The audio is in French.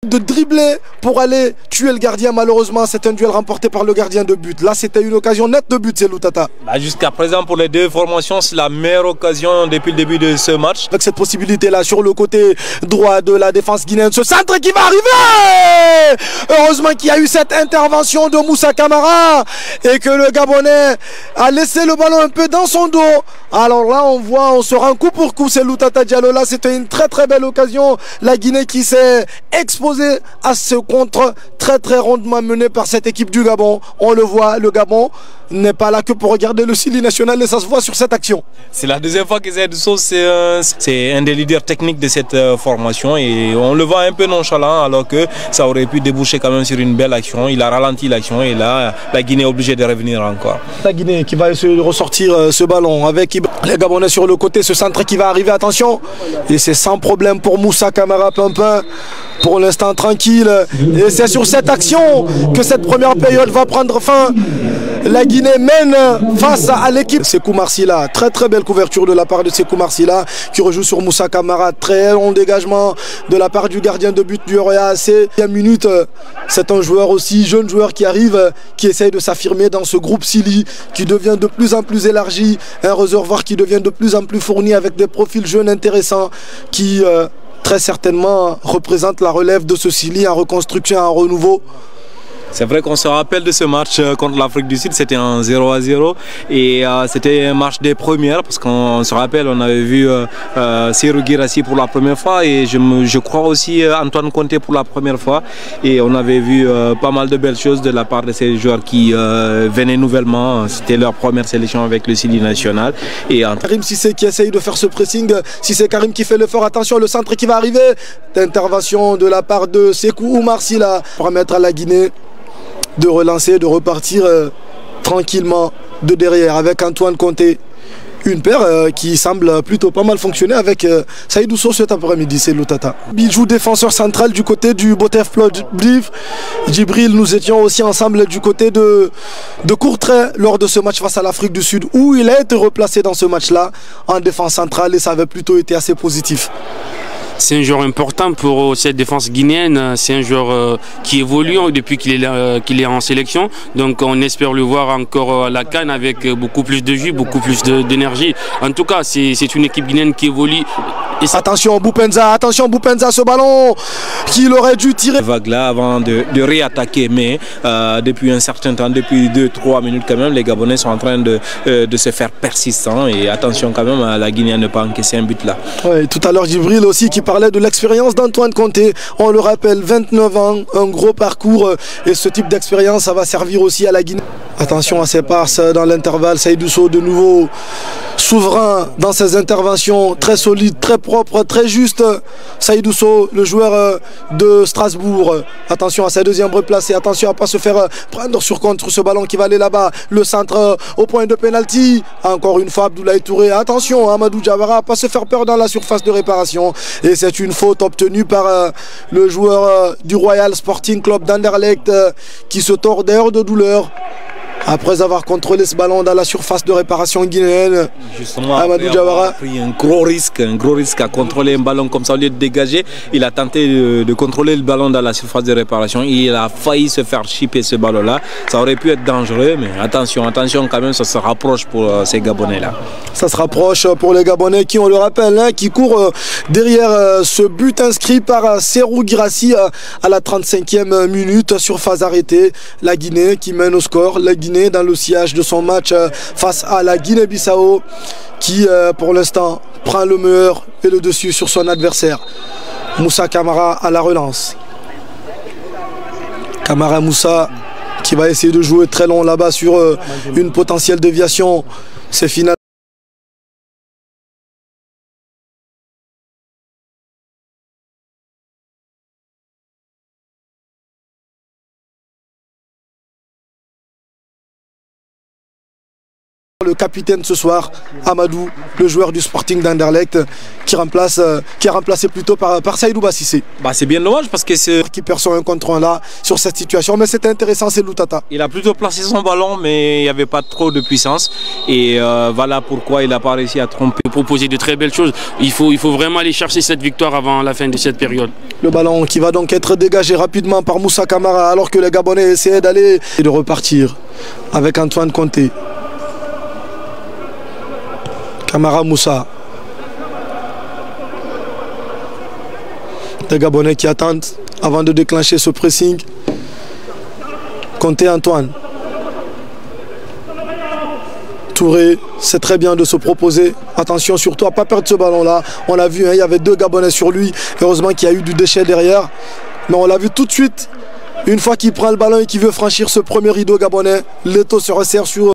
de dribbler pour aller tuer le gardien. Malheureusement, c'est un duel remporté par le gardien de but. Là, c'était une occasion nette de but, c'est Loutata. Jusqu'à présent, pour les deux formations, c'est la meilleure occasion depuis le début de ce match. Avec cette possibilité-là sur le côté droit de la défense guinéenne, ce centre qui va arriver. Heureusement qu'il y a eu cette intervention de Moussa Camara et que le Gabonais a laissé le ballon un peu dans son dos. Alors là, on se rend coup pour coup, c'est Loutata Diallo. Là, c'était une très très belle occasion. La Guinée qui s'est exposée à ce contre très rondement mené par cette équipe du Gabon. On le voit, le Gabon n'est pas là que pour regarder le Sili national et ça se voit sur cette action. C'est la deuxième fois que Saïdou c'est un des leaders techniques de cette formation et on le voit un peu nonchalant alors que ça aurait pu déboucher quand même sur une belle action. Il a ralenti l'action et là, la Guinée est obligée de revenir encore. La Guinée qui va essayer de ressortir ce ballon avec les Gabonais sur le côté, ce centre qui va arriver, attention. Et c'est sans problème pour Moussa Camara Pimpin. Pour l'instant tranquille. Et c'est sur cette action que cette première période va prendre fin. La Guinée mène face à l'équipe. Sékou Marsila, très belle couverture de la part de Sékou Marsila qui rejoue sur Moussa Camara. Très long dégagement de la part du gardien de but du Royal AC. Minute, c'est un joueur aussi, jeune joueur qui arrive, qui essaye de s'affirmer dans ce groupe Sili qui devient de plus en plus élargi. Un réservoir qui devient de plus en plus fourni avec des profils jeunes intéressants qui très certainement représente la relève de ce Sili en reconstruction, en renouveau. C'est vrai qu'on se rappelle de ce match contre l'Afrique du Sud, c'était un 0-0 et c'était un match des premières parce qu'on se rappelle, on avait vu Serhou Guirassy pour la première fois et je crois aussi Antoine Conté pour la première fois et on avait vu pas mal de belles choses de la part de ces joueurs qui venaient nouvellement, c'était leur première sélection avec le Sili national. Et Karim Cissé qui essaye de faire ce pressing, c'est Karim qui fait l'effort, attention le centre qui va arriver, d'intervention de la part de Sékou Marsila pour permettre à la Guinée de relancer, de repartir tranquillement de derrière avec Antoine Conté. Une paire qui semble plutôt pas mal fonctionner avec Saïdou Sow cet après-midi, c'est Loutata. Bijou défenseur central du côté du Botef Plovdiv. Djibril, nous étions aussi ensemble du côté de Courtrai lors de ce match face à l'Afrique du Sud où il a été replacé dans ce match-là en défense centrale et ça avait plutôt été assez positif. C'est un joueur important pour cette défense guinéenne. C'est un joueur qui évolue depuis qu'il est en sélection. Donc on espère le voir encore à la CAN avec beaucoup plus de jus, beaucoup plus d'énergie. En tout cas, c'est une équipe guinéenne qui évolue. Attention Boupenza, ce ballon qu'il aurait dû tirer. Vague là avant de réattaquer, mais depuis un certain temps, depuis 2-3 minutes quand même, les Gabonais sont en train de se faire persistants et attention quand même à la Guinée à ne pas encaisser un but là. Ouais, tout à l'heure Djibril aussi qui parlait de l'expérience d'Antoine Conté. On le rappelle, 29 ans, un gros parcours et ce type d'expérience ça va servir aussi à la Guinée. Attention à ses passes dans l'intervalle, Saïdou Sow de nouveau souverain dans ses interventions, très solide, très propre, très juste. Saïdou Sow, le joueur de Strasbourg. Attention à sa deuxième replacée, attention à ne pas se faire prendre sur contre ce ballon qui va aller là-bas. Le centre au point de pénalty. Encore une fois, Abdoulaye Touré. Attention, Amadou Diawara, à ne pas se faire peur dans la surface de réparation. Et c'est une faute obtenue par le joueur du Royal Sporting Club d'Anderlecht qui se tord d'ailleurs de douleur. Après avoir contrôlé ce ballon dans la surface de réparation guinéenne, justement, Amadou Diawara a pris un gros risque à contrôler un ballon comme ça au lieu de dégager. Il a tenté de contrôler le ballon dans la surface de réparation. Il a failli se faire chipper ce ballon-là. Ça aurait pu être dangereux, mais attention quand même, ça se rapproche pour ces Gabonais-là. Ça se rapproche pour les Gabonais qui, on le rappelle, qui courent derrière ce but inscrit par Serhou Guirassy à la 35e minute, surface arrêtée. La Guinée qui mène au score. La Guinée dans le sillage de son match face à la Guinée-Bissau qui pour l'instant prend le meilleur et le dessus sur son adversaire. Moussa Camara à la relance. Camara Moussa qui va essayer de jouer très long là-bas sur une potentielle déviation. C'est final. le capitaine ce soir, Amadou, le joueur du Sporting d'Anderlecht, qui est remplacé plutôt par Saïdou Bassissé. Bah, c'est bien dommage parce que c'est... Qui perd son 1 contre 1 là, sur cette situation. Mais c'était intéressant, c'est Loutata. Il a plutôt placé son ballon, mais il n'y avait pas trop de puissance. Et voilà pourquoi il n'a pas réussi à tromper. Proposer de très belles choses. Il faut vraiment aller chercher cette victoire avant la fin de cette période. Le ballon qui va donc être dégagé rapidement par Moussa Camara, alors que les Gabonais essayaient d'aller et de repartir avec Antoine Conté. Camara Moussa. Les Gabonais qui attendent avant de déclencher ce pressing. Conté Antoine. Touré, c'est très bien de se proposer. Attention surtout à ne pas perdre ce ballon-là. On l'a vu, hein, il y avait 2 Gabonais sur lui. Heureusement qu'il y a eu du déchet derrière. Mais on l'a vu tout de suite. Une fois qu'il prend le ballon et qu'il veut franchir ce premier rideau gabonais, Leto se resserre sur